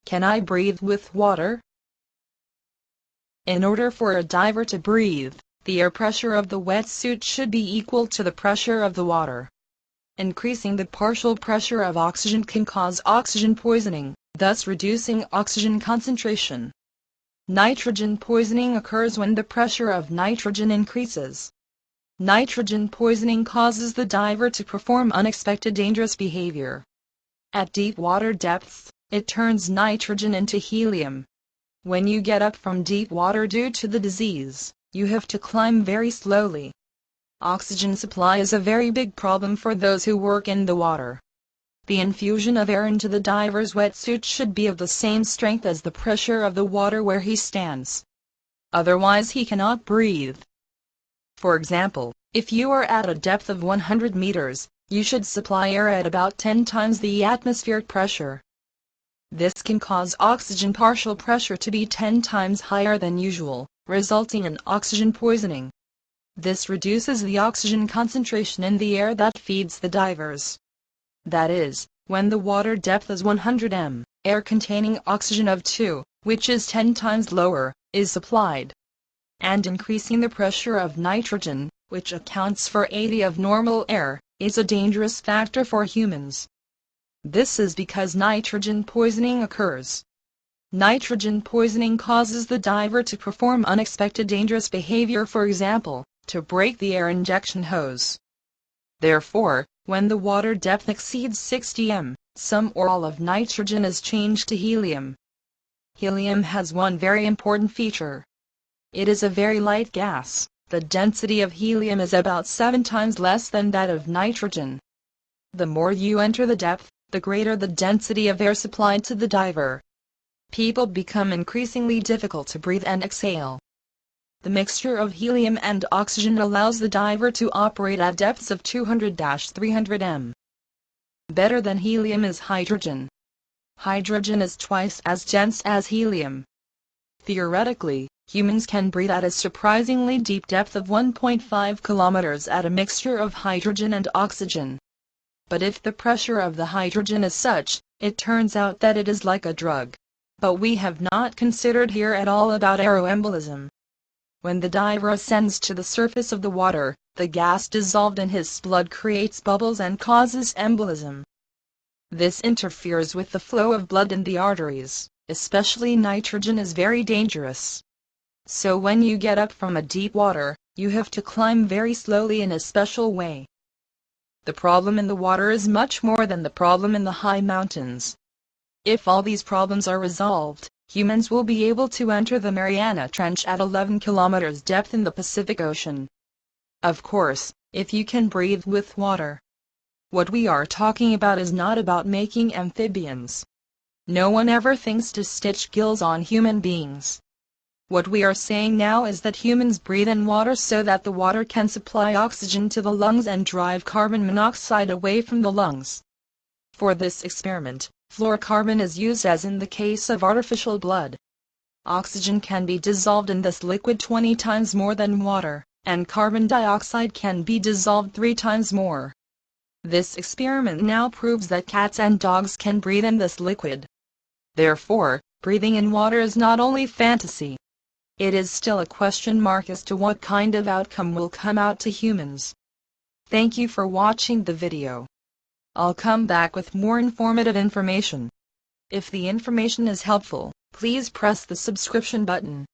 Can I breathe with water? In order for a diver to breathe, the air pressure of the wetsuit should be equal to the pressure of the water. Increasing the partial pressure of oxygen can cause oxygen poisoning, thus reducing oxygen concentration. Nitrogen poisoning occurs when the pressure of nitrogen increases. Nitrogen poisoning causes the diver to perform unexpected dangerous behavior. At deep water depths, it turns nitrogen into helium. When you get up from deep water due to the disease, you have to climb very slowly. Oxygen supply is a very big problem for those who work in the water. The infusion of air into the diver's wetsuit should be of the same strength as the pressure of the water where he stands. Otherwise he cannot breathe. For example, if you are at a depth of 100 meters, you should supply air at about 10 times the atmospheric pressure. This can cause oxygen partial pressure to be 10 times higher than usual, resulting in oxygen poisoning. This reduces the oxygen concentration in the air that feeds the divers. That is, when the water depth is 100 m, air containing oxygen of 2, which is 10 times lower, is supplied. And increasing the pressure of nitrogen, which accounts for 80 of normal air, is a dangerous factor for humans. This is because nitrogen poisoning occurs. Nitrogen poisoning causes the diver to perform unexpected dangerous behavior, for example, to break the air injection hose. Therefore, when the water depth exceeds 60 m, some or all of nitrogen is changed to helium. Helium has one very important feature. It is a very light gas. The density of helium is about 7 times less than that of nitrogen. The more you enter the depth, the greater the density of air supplied to the diver. People become increasingly difficult to breathe and exhale. The mixture of helium and oxygen allows the diver to operate at depths of 200-300 m. Better than helium is hydrogen. Hydrogen is twice as dense as helium. Theoretically, humans can breathe at a surprisingly deep depth of 1.5 kilometers at a mixture of hydrogen and oxygen. But if the pressure of the hydrogen is such, it turns out that it is like a drug. But we have not considered here at all about aeroembolism. When the diver ascends to the surface of the water, the gas dissolved in his blood creates bubbles and causes embolism. This interferes with the flow of blood in the arteries, especially nitrogen is very dangerous. So when you get up from a deep water, you have to climb very slowly in a special way. The problem in the water is much more than the problem in the high mountains. If all these problems are resolved, humans will be able to enter the Mariana Trench at 11 kilometers depth in the Pacific Ocean. Of course, if you can breathe with water. What we are talking about is not about making amphibians. No one ever thinks to stitch gills on human beings. What we are saying now is that humans breathe in water so that the water can supply oxygen to the lungs and drive carbon monoxide away from the lungs. For this experiment, fluorocarbon is used as in the case of artificial blood. Oxygen can be dissolved in this liquid 20 times more than water, and carbon dioxide can be dissolved 3 times more. This experiment now proves that cats and dogs can breathe in this liquid. Therefore, breathing in water is not only fantasy. It is still a question mark as to what kind of outcome will come out to humans. Thank you for watching the video. I'll come back with more informative information. If the information is helpful, please press the subscription button.